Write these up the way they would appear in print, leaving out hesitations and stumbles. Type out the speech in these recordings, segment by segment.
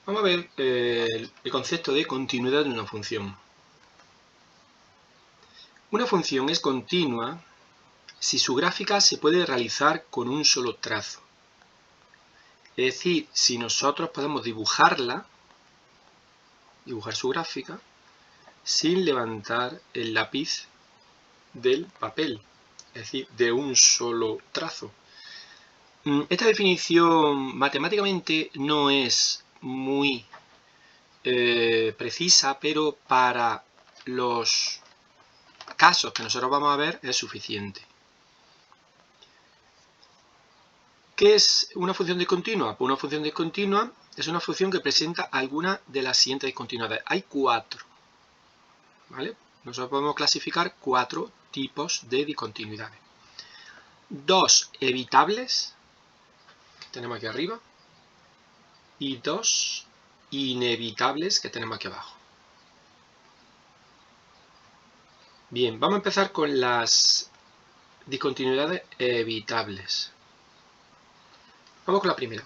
Vamos a ver el concepto de continuidad de una función. Una función es continua si su gráfica se puede realizar con un solo trazo. Es decir, si nosotros podemos dibujar su gráfica, sin levantar el lápiz del papel, es decir, de un solo trazo. Esta definición matemáticamente no es muy precisa, pero para los casos que nosotros vamos a ver es suficiente. ¿Qué es una función discontinua? Pues una función discontinua es una función que presenta alguna de las siguientes discontinuidades. Hay 4, ¿vale? Nosotros podemos clasificar 4 tipos de discontinuidades. 2 evitables, que tenemos aquí arriba, y 2 inevitables, que tenemos aquí abajo. Bien, vamos a empezar con las discontinuidades evitables. Vamos con la primera.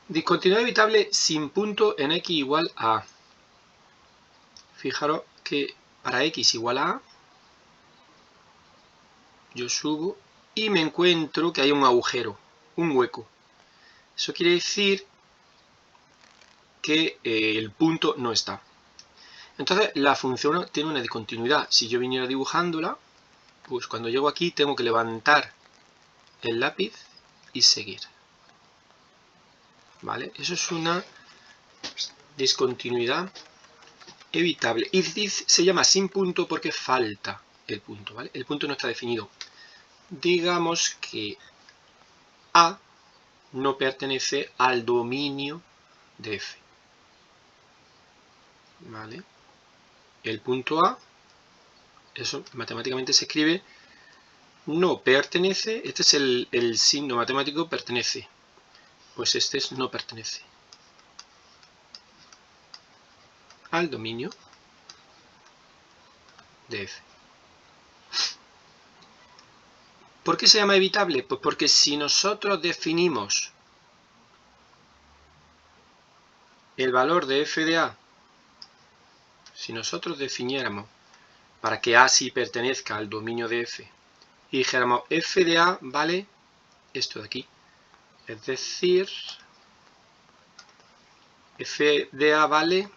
Discontinuidad evitable sin punto en x igual a a. Fijaros que para x igual a a, yo subo y me encuentro que hay un agujero, un hueco. Eso quiere decir que el punto no está. Entonces la función tiene una discontinuidad. Si yo viniera dibujándola, pues cuando llego aquí tengo que levantar el lápiz y seguir. ¿Vale? Eso es una discontinuidad evitable. Y se llama sin punto porque falta el punto, ¿vale? El punto no está definido. Digamos que A no pertenece al dominio de F. ¿Vale? El punto A, eso matemáticamente se escribe no pertenece, este es el signo matemático pertenece. Pues este es no pertenece al dominio de F. ¿Por qué se llama evitable? Pues porque si nosotros definimos el valor de f de a, si nosotros definiéramos para que a sí pertenezca al dominio de f, y dijéramos f de a vale esto de aquí, es decir, f de a vale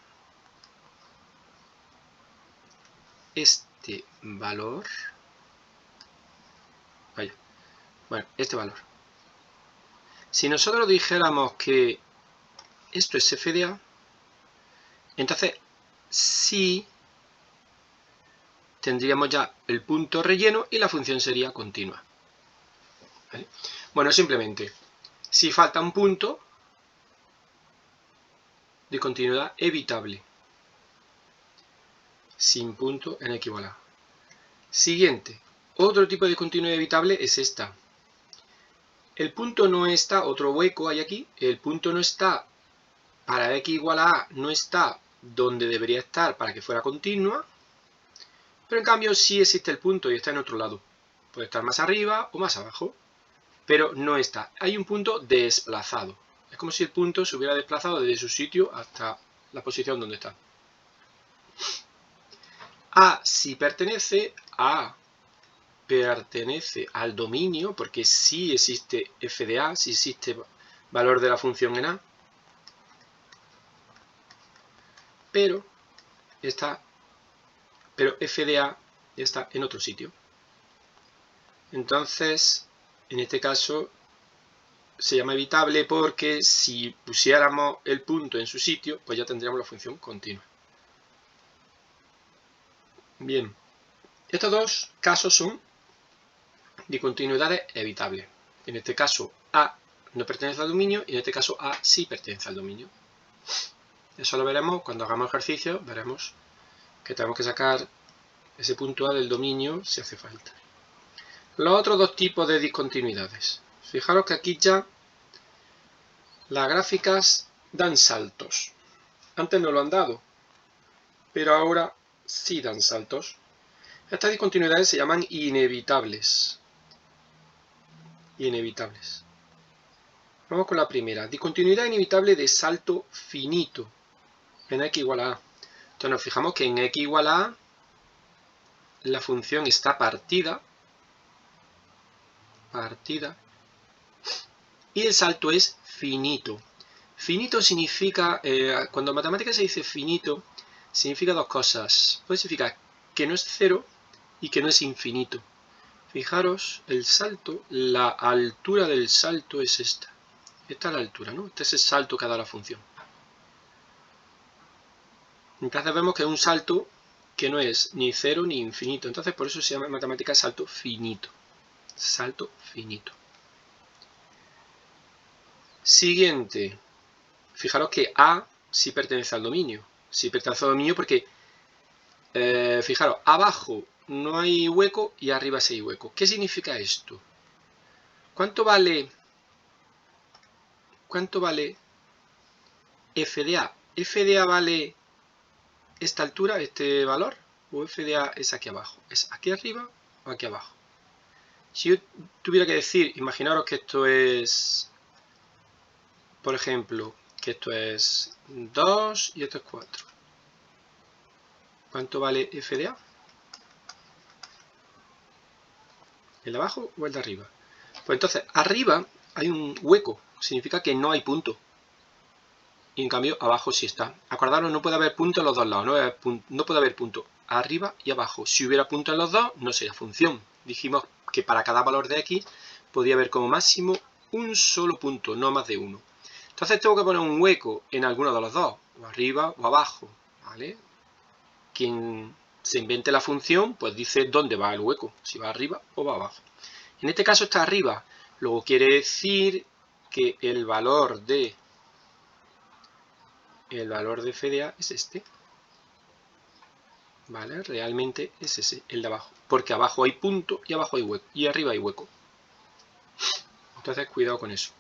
este valor, este valor. Si nosotros dijéramos que esto es f de a, entonces sí tendríamos ya el punto relleno y la función sería continua. ¿Vale? Bueno, simplemente, si falta un punto, discontinuidad evitable. Sin punto en x igual a. Siguiente, otro tipo de discontinuidad evitable es esta. El punto no está, otro hueco hay aquí, el punto no está para x igual a, no está donde debería estar para que fuera continua, pero en cambio sí existe el punto y está en otro lado. Puede estar más arriba o más abajo, pero no está. Hay un punto desplazado. Es como si el punto se hubiera desplazado desde su sitio hasta la posición donde está. A si pertenece al dominio, porque sí existe f de a, sí existe valor de la función en a, pero f de a está en otro sitio. Entonces, en este caso, se llama evitable porque si pusiéramos el punto en su sitio, pues ya tendríamos la función continua. Bien, estos dos casos son discontinuidades evitables. En este caso, A no pertenece al dominio y en este caso A sí pertenece al dominio. Eso lo veremos cuando hagamos ejercicio, veremos que tenemos que sacar ese punto A del dominio si hace falta. Los otros dos tipos de discontinuidades. Fijaros que aquí ya las gráficas dan saltos. Antes no lo han dado, pero ahora sí dan saltos. Estas discontinuidades se llaman inevitables. Vamos con la primera. Discontinuidad inevitable de salto finito. en x igual a a. Entonces nos fijamos que en x igual a a la función está partida, y el salto es finito. Finito significa, cuando en matemáticas se dice finito, significa dos cosas. Puede significar que no es cero y que no es infinito. Fijaros, el salto, la altura del salto es esta. Esta es la altura, ¿no? Este es el salto que ha dado la función. Entonces vemos que es un salto que no es ni cero ni infinito. Entonces por eso se llama en matemáticas salto finito. Salto finito. Siguiente. Fijaros que A sí pertenece al dominio. Sí pertenece al dominio porque, fijaros, abajo no hay hueco y arriba sí hay hueco. ¿Qué significa esto? ¿Cuánto vale f de a? ¿F de a vale esta altura, este valor? ¿O f de a es aquí abajo? ¿Es aquí arriba o aquí abajo? Si yo tuviera que decir, imaginaros que esto es, por ejemplo, que esto es 2 y esto es 4. ¿Cuánto vale f de a? ¿El de abajo o el de arriba? Pues entonces, arriba hay un hueco, significa que no hay punto. Y en cambio, abajo sí está. Acordaros, no puede haber punto en los dos lados, no puede haber punto arriba y abajo. Si hubiera punto en los dos, no sería función. Dijimos que para cada valor de x podía haber como máximo un solo punto, no más de uno. Entonces tengo que poner un hueco en alguno de los dos, o arriba o abajo, ¿vale? Quien se invente la función, pues dice dónde va el hueco, si va arriba o va abajo. En este caso está arriba, luego quiere decir que el valor de f de a es este. ¿Vale? Realmente es ese, el de abajo. Porque abajo hay punto y abajo hay hueco. Y arriba hay hueco. Entonces, cuidado con eso.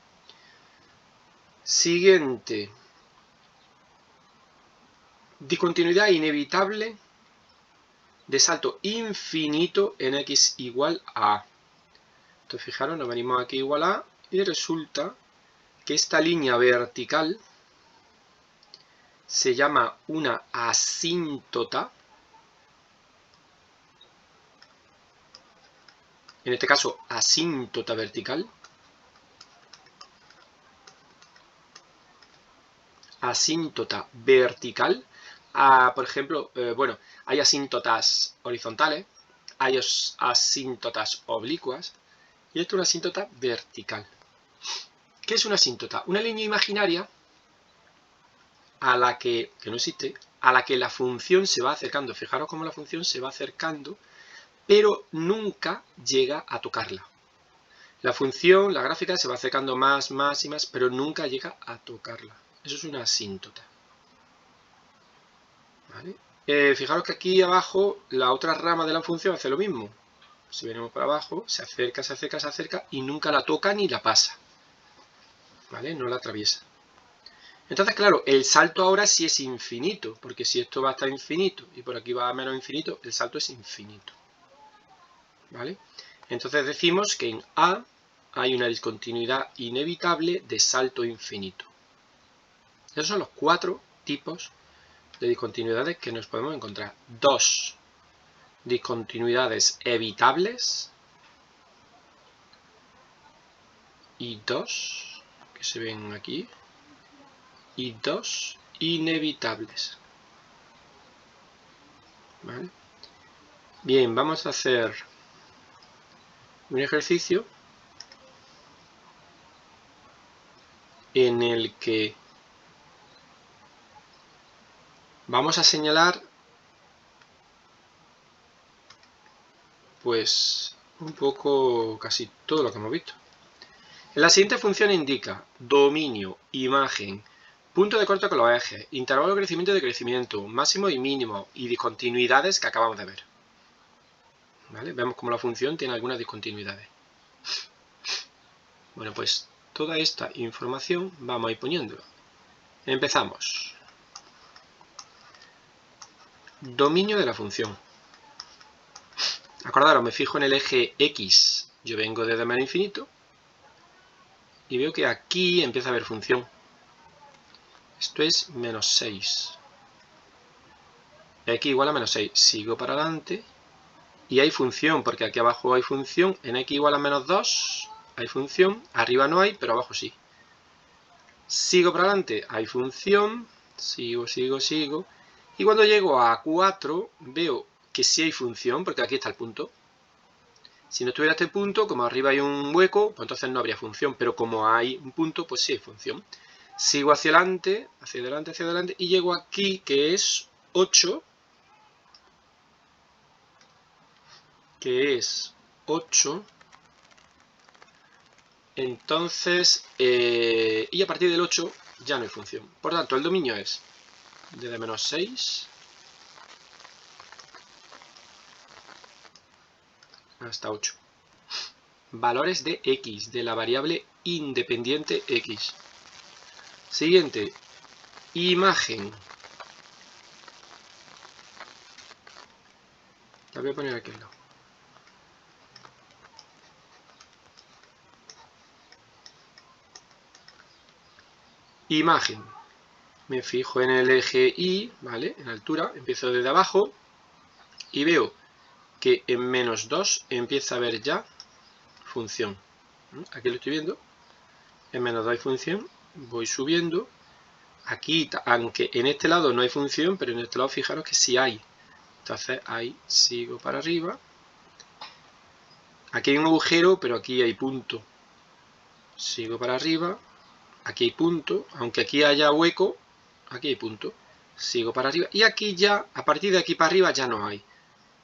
Siguiente. Discontinuidad inevitable de salto infinito en x igual a a. Entonces, fijaros, nos venimos aquí igual a a y resulta que esta línea vertical se llama una asíntota. En este caso, asíntota vertical. Asíntota vertical. Por ejemplo, bueno, hay asíntotas horizontales, hay asíntotas oblicuas, y esto es una asíntota vertical. ¿Qué es una asíntota? Una línea imaginaria a la que no existe, a la que la función se va acercando. Fijaros cómo la función se va acercando, pero nunca llega a tocarla. La función, la gráfica, se va acercando más y más, pero nunca llega a tocarla. Eso es una asíntota. ¿Vale? Fijaros que aquí abajo la otra rama de la función hace lo mismo. Si venimos para abajo, se acerca, se acerca, se acerca y nunca la toca ni la pasa. ¿Vale? No la atraviesa. Entonces, claro, el salto ahora sí es infinito, porque si esto va hasta infinito y por aquí va a menos infinito, el salto es infinito. ¿Vale? Entonces decimos que en A hay una discontinuidad inevitable de salto infinito. Esos son los 4 tipos de discontinuidades que nos podemos encontrar. 2 discontinuidades evitables y 2 que se ven aquí y 2 inevitables. ¿Vale? Bien, vamos a hacer un ejercicio en el que vamos a señalar pues un poco casi todo lo que hemos visto. En la siguiente función indica dominio, imagen, punto de corte con los ejes, intervalo de crecimiento y decrecimiento, máximo y mínimo y discontinuidades que acabamos de ver. ¿Vale? Vemos como la función tiene algunas discontinuidades. Bueno, pues toda esta información vamos a ir poniéndola. Empezamos. Dominio de la función. Acordaros, me fijo en el eje X, yo vengo desde menos infinito y veo que aquí empieza a haber función. Esto es menos 6. x igual a menos 6. Sigo para adelante y hay función, porque aquí abajo hay función. En x igual a menos 2 hay función. Arriba no hay, pero abajo sí. Sigo para adelante, hay función. Sigo. Y cuando llego a 4 veo que sí hay función, porque aquí está el punto. Si no estuviera este punto, como arriba hay un hueco, pues entonces no habría función. Pero como hay un punto, pues sí hay función. Sigo hacia adelante, y llego aquí, que es 8. Entonces, y a partir del 8 ya no hay función. Por tanto, el dominio es desde menos 6 hasta 8. Valores de x, de la variable independiente x. Siguiente, imagen. La voy a poner aquí al lado. Imagen. Me fijo en el eje Y, ¿vale? En altura, empiezo desde abajo y veo que en menos 2 empieza a haber ya función. Aquí lo estoy viendo. En menos 2 hay función. Voy subiendo. Aquí, aunque en este lado no hay función, pero en este lado fijaros que sí hay. Entonces ahí sigo para arriba. Aquí hay un agujero, pero aquí hay punto. Sigo para arriba. Aquí hay punto. Aunque aquí haya hueco, aquí hay punto. Sigo para arriba. Y aquí ya, a partir de aquí para arriba ya no hay.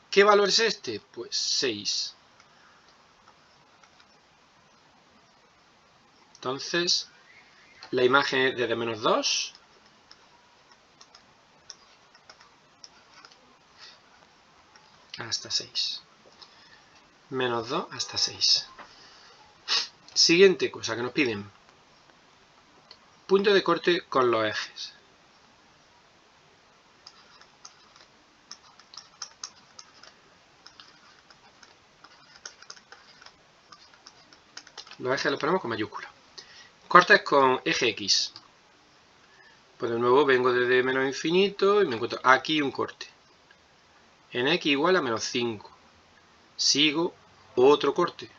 ¿Qué valor es este? Pues 6. Entonces, la imagen es desde menos 2 hasta 6. Menos 2 hasta 6. Siguiente cosa que nos piden. Punto de corte con los ejes. Los ejes los ponemos con mayúscula. Cortes con eje X. Pues de nuevo vengo desde menos infinito y me encuentro aquí un corte. En X igual a menos 5. Sigo otro corte.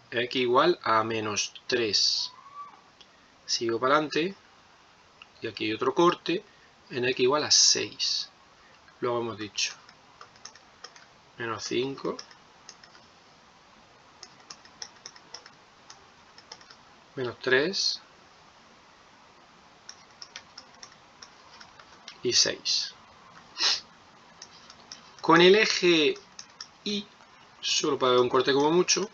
X igual a menos 3. Sigo para adelante y aquí hay otro corte. En X igual a 6. Luego hemos dicho menos 5. Menos 3. Y 6. Con el eje Y, solo para dar un corte como mucho,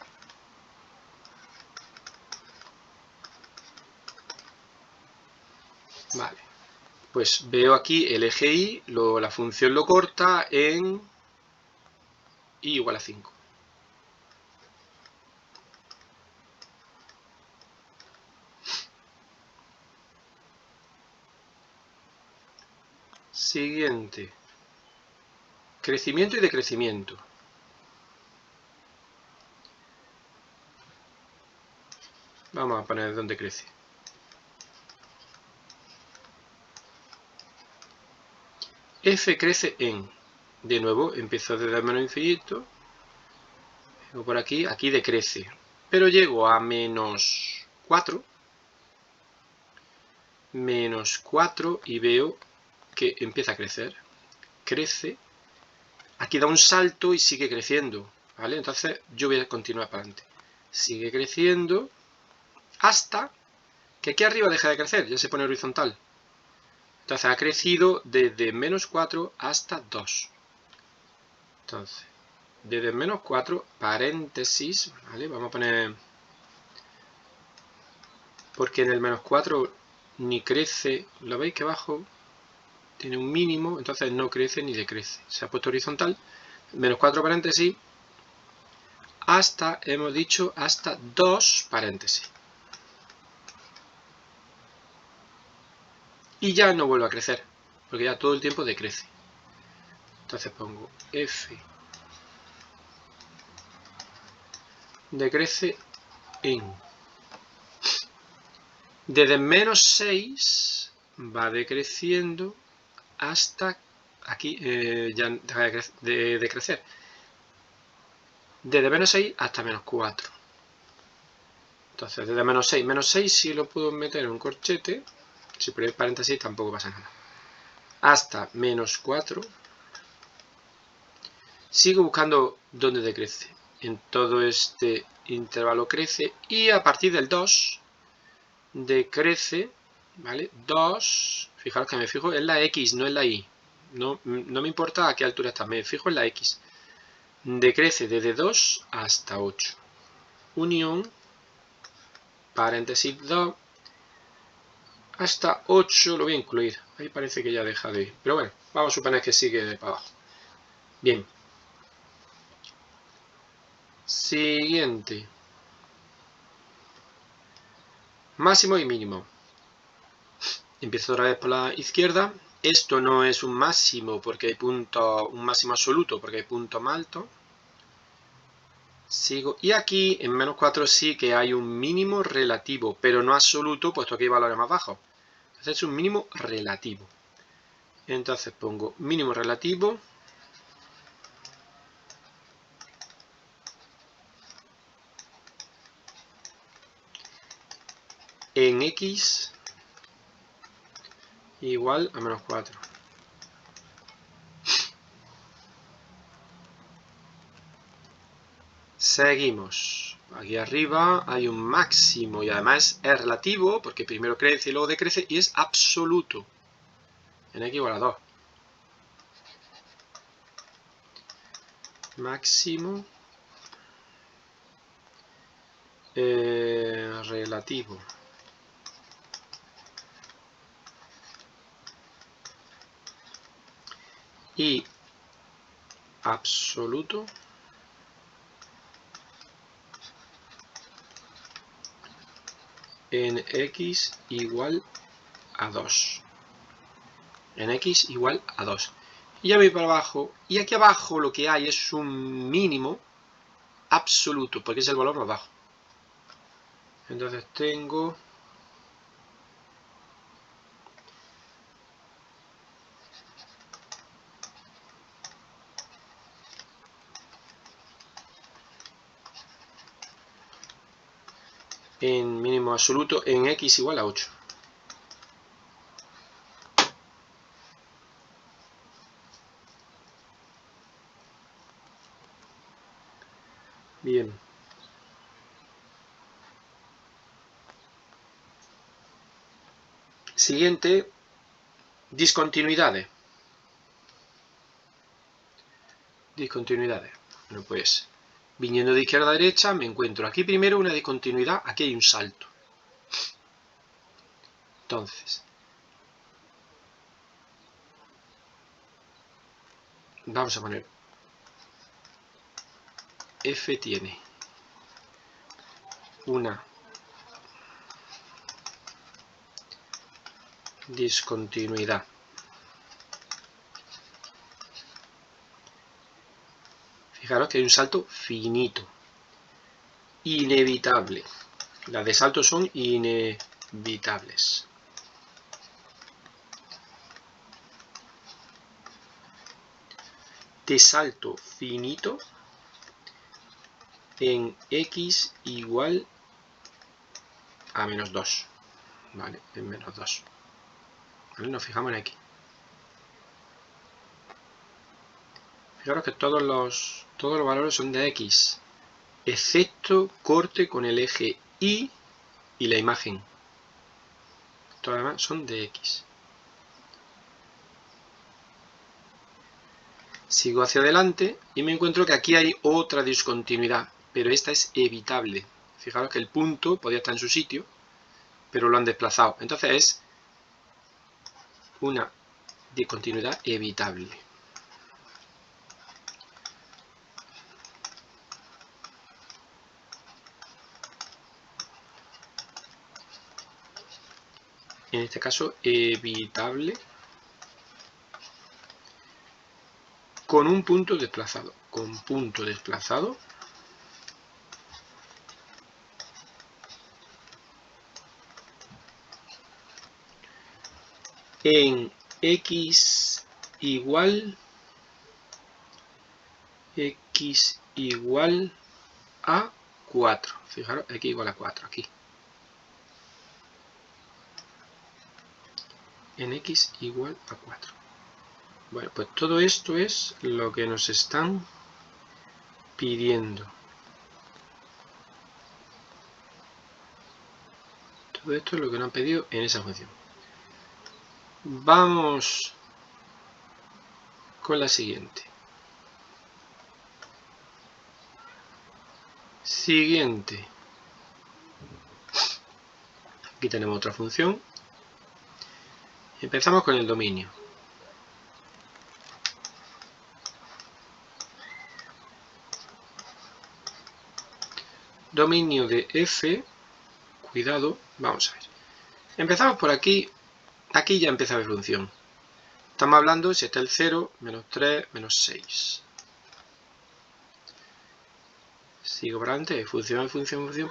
vale, pues veo aquí el eje Y, la función lo corta en Y igual a 5. Siguiente. Crecimiento y decrecimiento. Vamos a poner dónde crece. F crece en. De nuevo, empiezo desde menos infinito. Vengo por aquí, aquí decrece. Pero llego a menos 4. Menos 4 y veo que empieza a crecer. Crece. Aquí da un salto y sigue creciendo. ¿Vale? Entonces yo voy a continuar para adelante. Sigue creciendo hasta que aquí arriba deja de crecer, ya se pone horizontal. Entonces ha crecido desde menos 4 hasta 2. Entonces, desde menos 4, paréntesis, ¿vale? Vamos a poner... Porque en el menos 4 ni crece, ¿lo veis que abajo tiene un mínimo? Entonces no crece ni decrece. Se ha puesto horizontal, menos 4 paréntesis, hasta, hemos dicho, hasta 2 paréntesis. Y ya no vuelve a crecer, porque ya todo el tiempo decrece. Entonces pongo F decrece en. Desde menos 6 va decreciendo hasta aquí ya deja de crecer. Desde menos 6 hasta menos 4. Entonces, desde menos 6 sí lo puedo meter en un corchete. Si ponéis paréntesis tampoco pasa nada. Hasta menos 4. Sigo buscando dónde decrece. En todo este intervalo crece. Y a partir del 2 decrece, ¿vale? 2, fijaros que me fijo en la X, no en la Y. No me importa a qué altura está, me fijo en la X. Decrece desde 2 hasta 8. Unión, paréntesis 2, hasta 8 lo voy a incluir. Ahí parece que ya deja de ir. Pero bueno, vamos a suponer que sigue para abajo. Bien. Siguiente. Máximo y mínimo. Empiezo otra vez por la izquierda. Esto no es un máximo porque hay punto, un máximo absoluto porque hay punto más alto. Sigo. Y aquí en menos 4 sí que hay un mínimo relativo, pero no absoluto, puesto que hay valores más bajos. Entonces es un mínimo relativo. Entonces pongo mínimo relativo. En X igual a menos 4. Seguimos. Aquí arriba hay un máximo y además es relativo porque primero crece y luego decrece y es absoluto. En X igual a 2. Máximo relativo. Y absoluto en X igual a 2. En X igual a 2. Y ya voy para abajo. Y aquí abajo lo que hay es un mínimo absoluto, porque es el valor más bajo. Entonces tengo... en mínimo absoluto en X igual a 8. Bien. Siguiente, discontinuidades. Discontinuidades. Bueno, pues, viniendo de izquierda a derecha, me encuentro aquí primero una discontinuidad, aquí hay un salto. Entonces, vamos a poner F tiene una discontinuidad fijaros que hay un salto finito, inevitable. Las de salto son inevitables. De salto finito en X igual a menos 2. Vale, en menos 2. ¿Vale? Nos fijamos en X. Fijaros que todos los valores son de X, excepto corte con el eje Y y la imagen. Todas las demás son de X. Sigo hacia adelante y me encuentro que aquí hay otra discontinuidad, pero esta es evitable. Fijaros que el punto podía estar en su sitio, pero lo han desplazado. Entonces es una discontinuidad evitable. En este caso, evitable con un punto desplazado. Con punto desplazado en X igual a 4. Fijaros, x igual a 4 aquí. En x igual a 4. Bueno, pues todo esto es lo que nos están pidiendo. Todo esto es lo que nos han pedido en esa función. Vamos con la siguiente. Siguiente. Aquí tenemos otra función. Empezamos con el dominio. Dominio de f. Cuidado, vamos a ver. Empezamos por aquí. Aquí ya empieza mi función. Estamos hablando si está el 0, menos 3, menos 6. Sigo para adelante, función,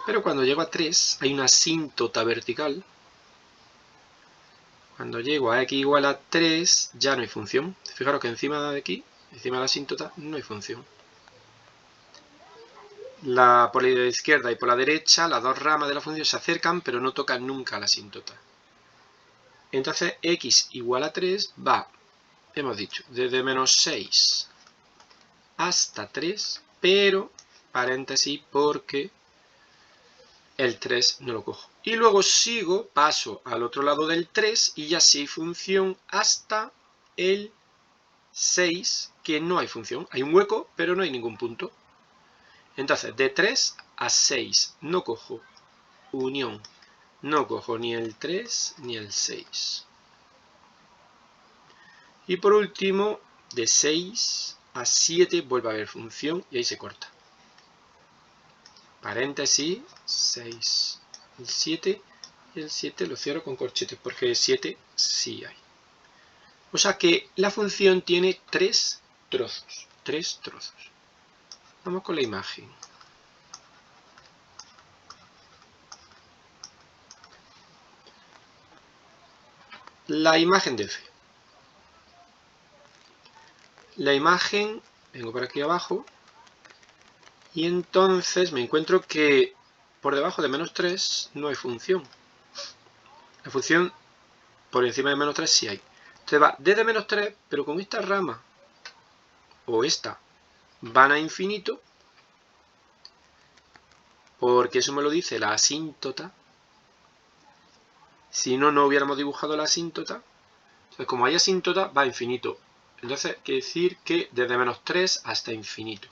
pero cuando llego a 3 hay una asíntota vertical. Cuando llego a x igual a 3 ya no hay función. Fijaros que encima de aquí, encima de la asíntota, no hay función. Por la izquierda y por la derecha, las dos ramas de la función se acercan, pero no tocan nunca la asíntota. Entonces x igual a 3 va, hemos dicho, desde menos 6 hasta 3, pero paréntesis porque el 3 no lo cojo. Y luego sigo, paso al otro lado del 3 y ya sí hay función hasta el 6, que no hay función. Hay un hueco, pero no hay ningún punto. Entonces, de 3 a 6 no cojo unión. No cojo ni el 3 ni el 6. Y por último, de 6 a 7 vuelve a haber función y ahí se corta. Paréntesis, 6, el 7 y el 7 lo cierro con corchetes porque el 7 sí hay. O sea que la función tiene 3 trozos. 3 trozos. Vamos con la imagen. La imagen de f. La imagen, vengo por aquí abajo, y entonces me encuentro que por debajo de menos 3 no hay función. La función por encima de menos 3 sí hay. Entonces va desde menos 3, pero como esta rama o esta van a infinito, porque eso me lo dice la asíntota. Si no, no hubiéramos dibujado la asíntota. Entonces, como hay asíntota, va a infinito. Entonces, quiere decir que desde menos 3 hasta infinito.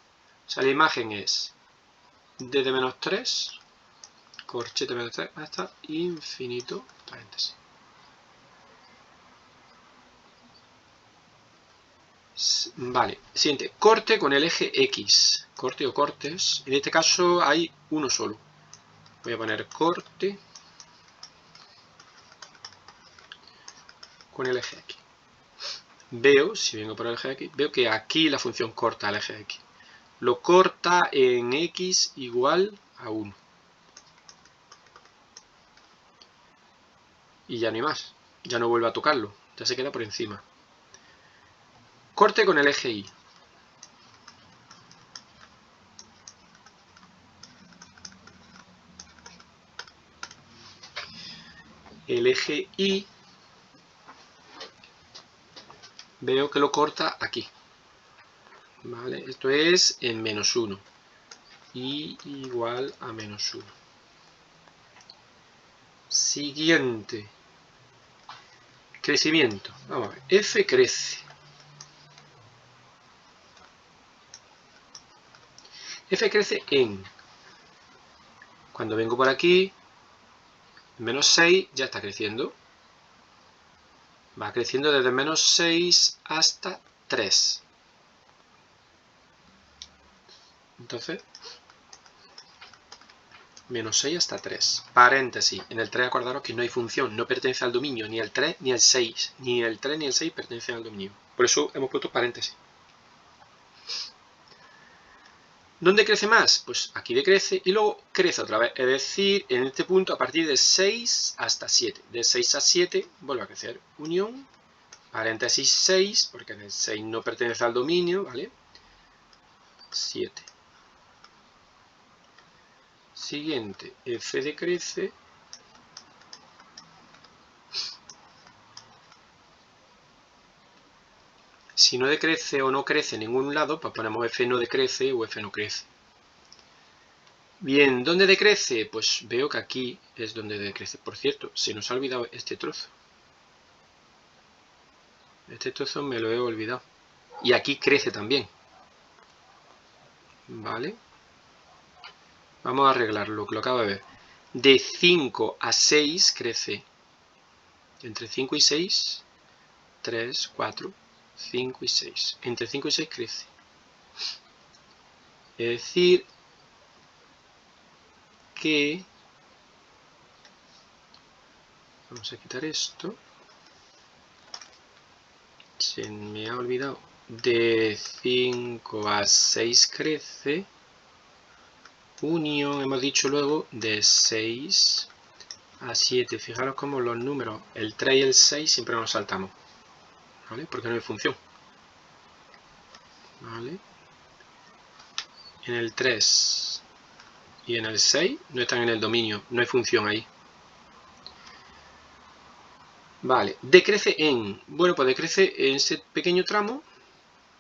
O sea, la imagen es desde menos 3, corchete menos 3, hasta infinito, paréntesis. Vale, siguiente, corte con el eje X. Corte o cortes. En este caso hay uno solo. Voy a poner corte con el eje X. Veo, si vengo por el eje X, veo que aquí la función corta el eje X. Lo corta en X igual a 1. Y ya no hay más. Ya no vuelve a tocarlo. Ya se queda por encima. Corte con el eje Y. El eje Y veo que lo corta aquí. ¿Vale? Esto es en menos 1. Y igual a menos 1. Siguiente. Crecimiento. Vamos a ver. F crece. F crece en. Cuando vengo por aquí, menos 6 ya está creciendo. Va creciendo desde menos 6 hasta 3. Entonces, menos 6 hasta 3. Paréntesis. En el 3 acordaros que no hay función, no pertenece al dominio, ni el 3 ni el 6. Ni el 3 ni el 6 pertenecen al dominio. Por eso hemos puesto paréntesis. ¿Dónde crece más? Pues aquí decrece y luego crece otra vez. Es decir, en este punto a partir de 6 hasta 7. De 6 a 7 vuelve a crecer. Unión paréntesis 6, porque el 6 no pertenece al dominio, ¿vale? 7. Siguiente, f decrece. Si no decrece o no crece en ningún lado, pues ponemos f no decrece o f no crece. Bien, ¿dónde decrece? Pues veo que aquí es donde decrece. Por cierto, se nos ha olvidado este trozo. Este trozo me lo he olvidado. Y aquí crece también. ¿Vale? Vamos a arreglarlo, que lo acabo de ver. De 5 a 6 crece. Entre 5 y 6, 3, 4, 5 y 6. Entre 5 y 6 crece. Es decir, que... Vamos a quitar esto. Se me ha olvidado. De 5 a 6 crece. Unión, hemos dicho luego, de 6 a 7. Fijaros cómo los números, el 3 y el 6, siempre nos saltamos. ¿Vale? Porque no hay función. ¿Vale? En el 3 y en el 6 no están en el dominio, no hay función ahí. Vale, decrece en... Bueno, pues decrece en ese pequeño tramo.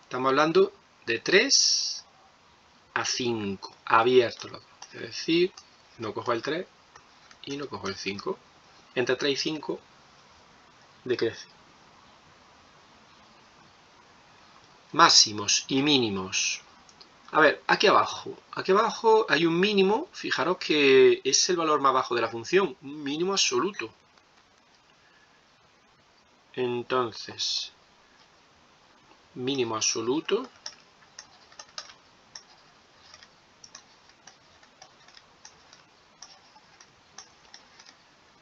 Estamos hablando de 3 a 5, abierto los dos. Es decir, no cojo el 3 y no cojo el 5. Entre 3 y 5 decrece. Máximos y mínimos. A ver, aquí abajo hay un mínimo, fijaros que es el valor más bajo de la función, un mínimo absoluto. Entonces, mínimo absoluto.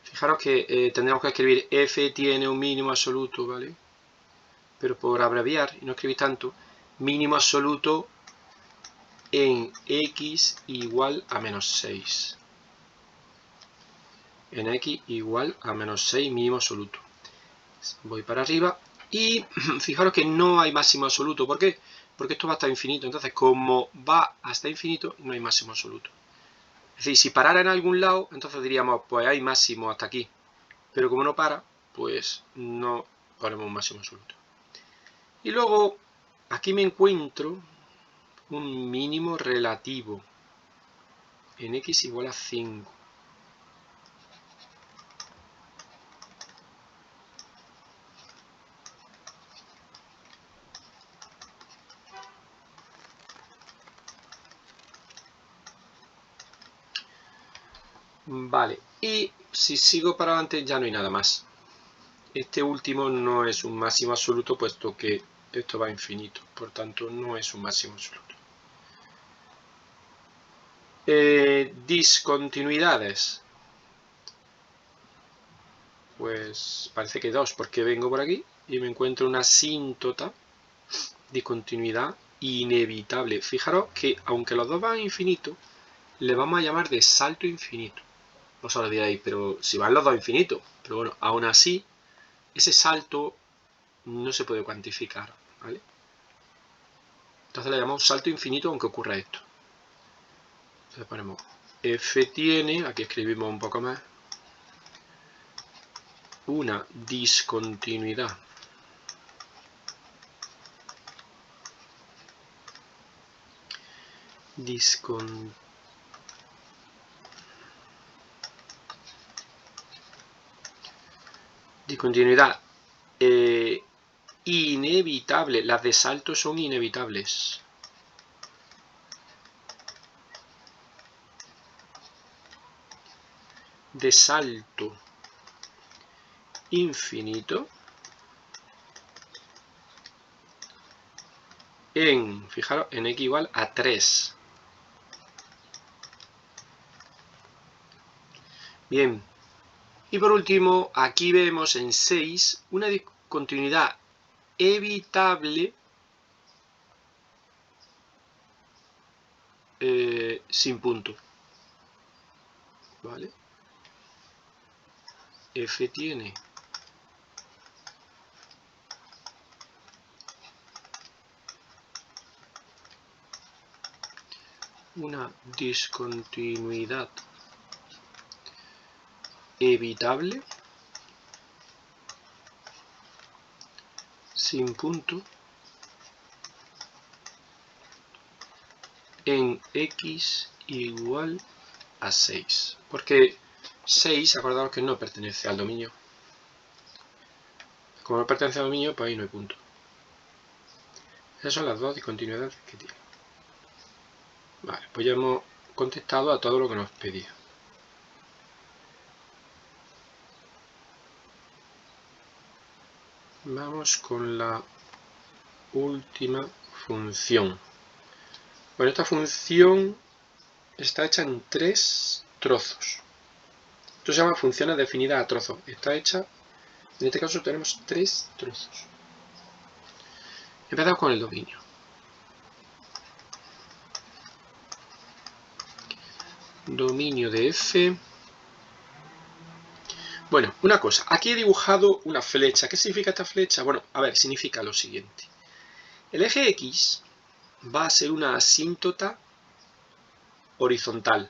Fijaros que tendríamos que escribir f tiene un mínimo absoluto, ¿vale? Pero por abreviar y no escribir tanto, mínimo absoluto en x igual a menos 6. En x igual a menos 6 mínimo absoluto. Voy para arriba y fijaros que no hay máximo absoluto. ¿Por qué? Porque esto va hasta infinito. Entonces, como va hasta infinito, no hay máximo absoluto. Es decir, si parara en algún lado, entonces diríamos, pues hay máximo hasta aquí. Pero como no para, pues no ponemos un máximo absoluto. Y luego, aquí me encuentro un mínimo relativo en x igual a 5. Vale, y si sigo para adelante ya no hay nada más. Este último no es un máximo absoluto, puesto que esto va a infinito, por tanto no es un máximo absoluto. Discontinuidades. Pues parece que 2, porque vengo por aquí y me encuentro una asíntota, discontinuidad inevitable. Fijaros que aunque los dos van a infinito, le vamos a llamar de salto infinito. Vosotros diréis, pero si van los dos a infinito. Pero bueno, aún así, ese salto no se puede cuantificar, ¿vale? Entonces le llamamos salto infinito aunque ocurra esto. Entonces ponemos f tiene, aquí escribimos un poco más, una discontinuidad discontinuidad inevitable. Las de salto son inevitables. De salto infinito en, fijaros, en x igual a 3. Bien. Y por último, aquí vemos en 6 una discontinuidad evitable sin punto. ¿Vale? F tiene una discontinuidad evitable sin punto en x igual a 6. Porque 6, acordaos que no pertenece al dominio. Como no pertenece al dominio, pues ahí no hay punto. Esas son las dos discontinuidades que tiene. Vale, pues ya hemos contestado a todo lo que nos pedía. Vamos con la última función. Bueno, esta función está hecha en 3 trozos. Esto se llama funciones definidas a trozos. Está hecha, en este caso tenemos 3 trozos. Empezamos con el dominio. Dominio de f. Bueno, una cosa. Aquí he dibujado una flecha. ¿Qué significa esta flecha? Bueno, a ver, significa lo siguiente. El eje x va a ser una asíntota horizontal.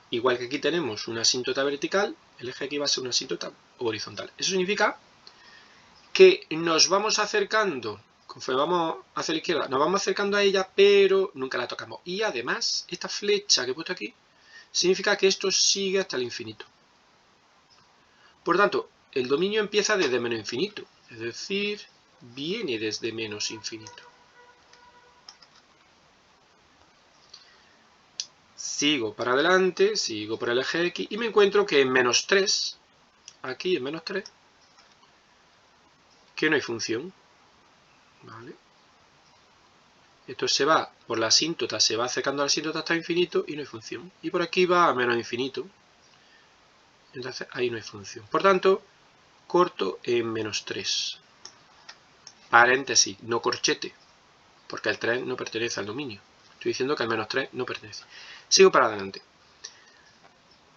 Igual que aquí tenemos una asíntota vertical, el eje aquí va a ser una asíntota horizontal. Eso significa que nos vamos acercando, conforme vamos hacia la izquierda, nos vamos acercando a ella, pero nunca la tocamos. Y además, esta flecha que he puesto aquí, significa que esto sigue hasta el infinito. Por tanto, el dominio empieza desde menos infinito, es decir, viene desde menos infinito. Sigo para adelante, sigo por el eje X y me encuentro que en menos 3, aquí en menos 3, que no hay función. ¿Vale? Esto se va por la asíntota, se va acercando a la asíntota hasta infinito y no hay función. Y por aquí va a menos infinito. Entonces ahí no hay función. Por tanto, corto en menos 3. Paréntesis, no corchete, porque el 3 no pertenece al dominio. Estoy diciendo que al menos 3 no pertenece. Sigo para adelante.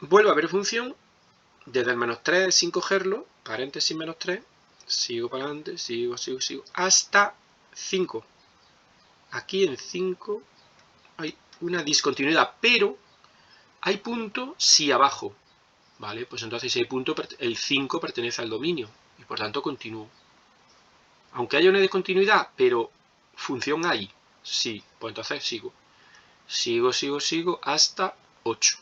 Vuelvo a ver función. Desde el menos 3 sin cogerlo, paréntesis menos 3, sigo para adelante, sigo, hasta 5. Aquí en 5 hay una discontinuidad, pero hay punto si abajo. ¿Vale? Pues entonces si hay punto, el 5 pertenece al dominio y por tanto continúo. Aunque haya una discontinuidad, pero función hay, sí, pues entonces sigo. Sigo hasta 8.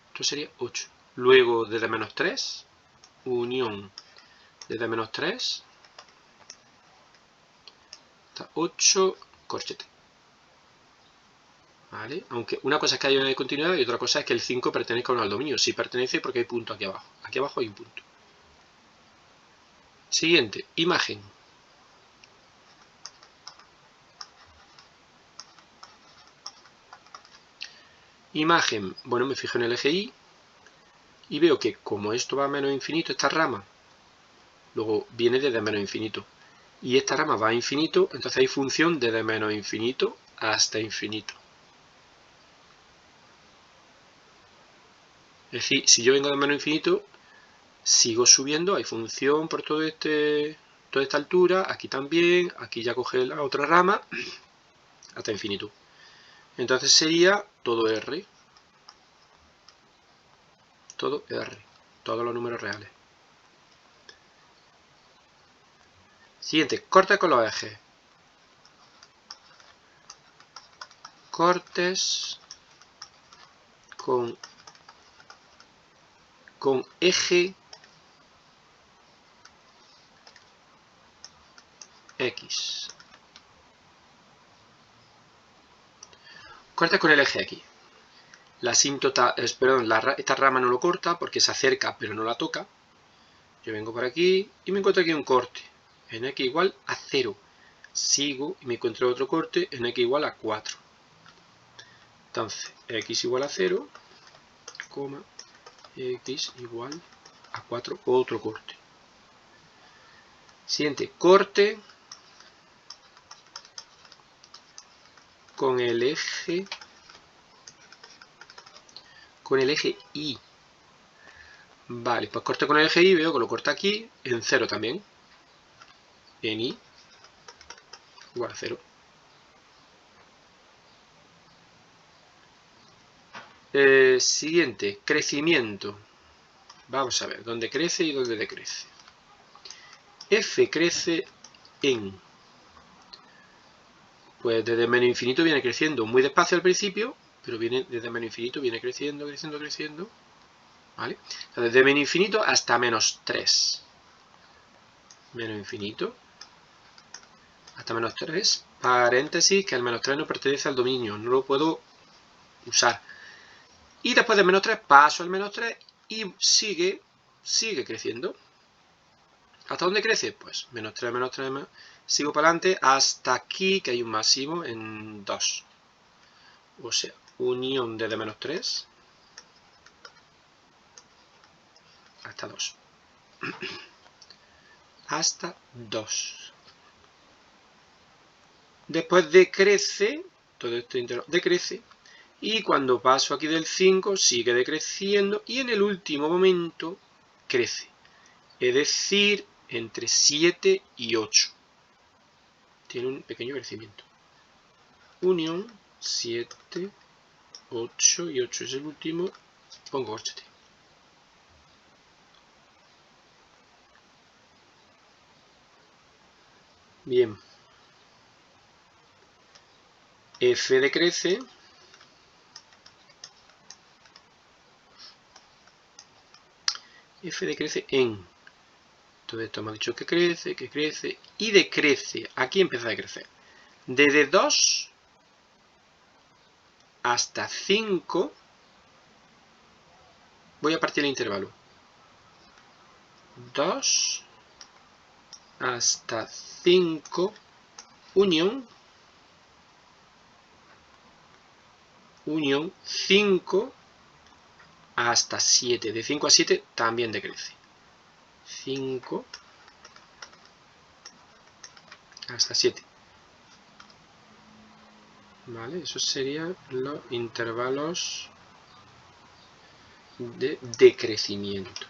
Esto sería 8. Luego desde menos 3, unión desde menos 3 hasta 8, corchete. ¿Vale? Aunque una cosa es que haya una discontinuidad y otra cosa es que el 5 pertenezca o no al dominio. Sí pertenece porque hay punto aquí abajo. Aquí abajo hay un punto. Siguiente, imagen. Imagen, bueno, me fijo en el eje Y y veo que como esto va a menos infinito, esta rama, luego viene desde menos infinito, y esta rama va a infinito, entonces hay función desde menos infinito hasta infinito. Es decir, si yo vengo de menos infinito, sigo subiendo, hay función por toda esta altura, aquí también, aquí ya coge la otra rama, hasta infinito. Entonces sería todo R. Todo R. Todos los números reales. Siguiente, corte con los ejes. Cortes con eje X. Cortes con el eje X. La asíntota, esta rama no lo corta porque se acerca pero no la toca. Yo vengo por aquí y me encuentro aquí un corte en X igual a 0. Sigo y me encuentro otro corte en X igual a 4. Entonces, X igual a 0, X igual a 4, otro corte. Siguiente, corte con el eje Y. Vale, pues corte con el eje Y, veo que lo corta aquí en 0 también. En Y igual a 0. Siguiente, crecimiento. Vamos a ver, dónde crece y dónde decrece. F crece en... Pues desde menos infinito viene creciendo muy despacio al principio, pero viene desde menos infinito, viene creciendo, creciendo, creciendo. ¿Vale? O sea, desde menos infinito hasta menos 3. Menos infinito hasta menos 3. Paréntesis, que el menos 3 no pertenece al dominio, no lo puedo usar. Y después de menos 3 paso al menos 3 y sigue creciendo. ¿Hasta dónde crece? Pues menos 3, menos 3, menos... Sigo para adelante hasta aquí, que hay un máximo en 2. O sea, unión desde menos 3 hasta 2. Hasta 2. Después decrece, todo este intervalo decrece, y cuando paso aquí del 5 sigue decreciendo y en el último momento crece. Es decir, entre 7 y 8. Tiene un pequeño crecimiento. Unión 7, 8 y 8 es el último. Pongo corchete. Bien. F decrece. F decrece en. Todo esto hemos dicho que crece y decrece. Aquí empieza a decrecer. Desde 2 hasta 5 voy a partir el intervalo. 2 hasta 5 unión 5 hasta 7. De 5 a 7 también decrece. 5 hasta 7. ¿Vale? Esos serían los intervalos de decrecimiento.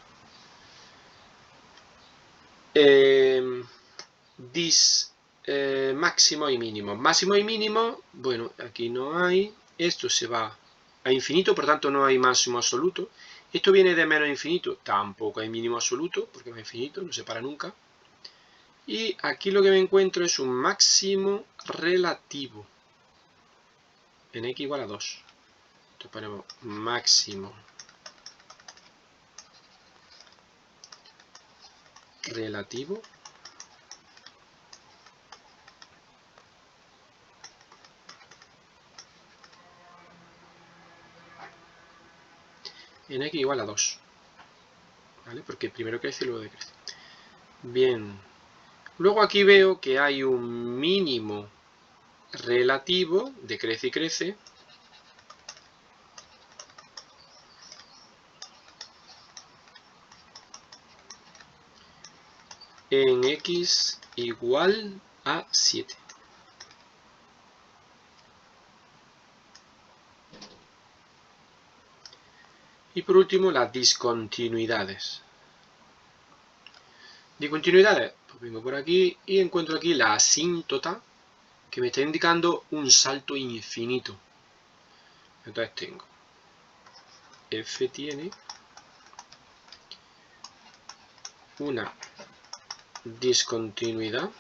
Máximo y mínimo. Máximo y mínimo, bueno, aquí no hay. Esto se va a infinito, por tanto no hay máximo absoluto. Esto viene de menos infinito, tampoco hay mínimo absoluto, porque va a infinito, no se para nunca. Y aquí lo que me encuentro es un máximo relativo en x igual a 2. Entonces ponemos máximo relativo en x igual a 2. ¿Vale? Porque primero crece y luego decrece. Bien. Luego aquí veo que hay un mínimo relativo, decrece y crece, en x igual a 7. Y por último, las discontinuidades. Discontinuidades, pues vengo por aquí y encuentro aquí la asíntota que me está indicando un salto infinito. Entonces tengo f tiene una discontinuidad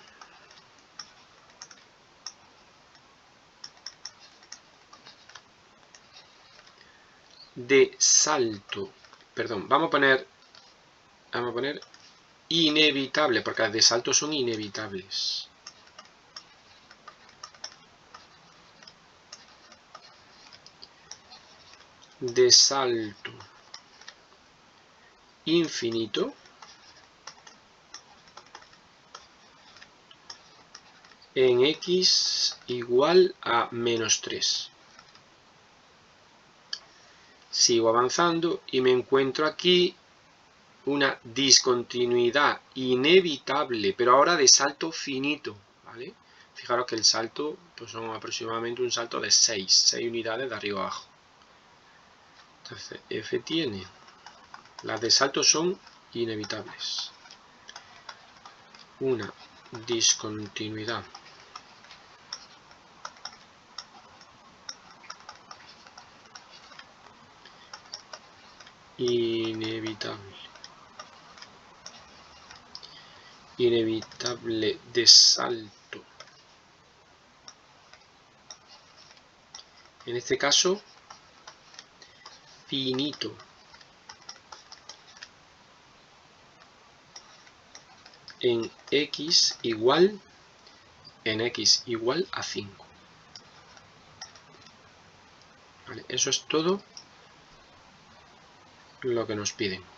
de salto, perdón, vamos a poner inevitable, porque las de salto son inevitables. De salto infinito en x igual a menos 3. Sigo avanzando y me encuentro aquí una discontinuidad inevitable, pero ahora de salto finito, ¿vale? Fijaros que el salto pues son aproximadamente un salto de 6 unidades de arriba abajo. Entonces, f tiene, las de salto son inevitables. Una discontinuidad inevitable. Inevitable de salto. En este caso, finito. En x igual a 5. Vale, eso es todo lo que nos piden.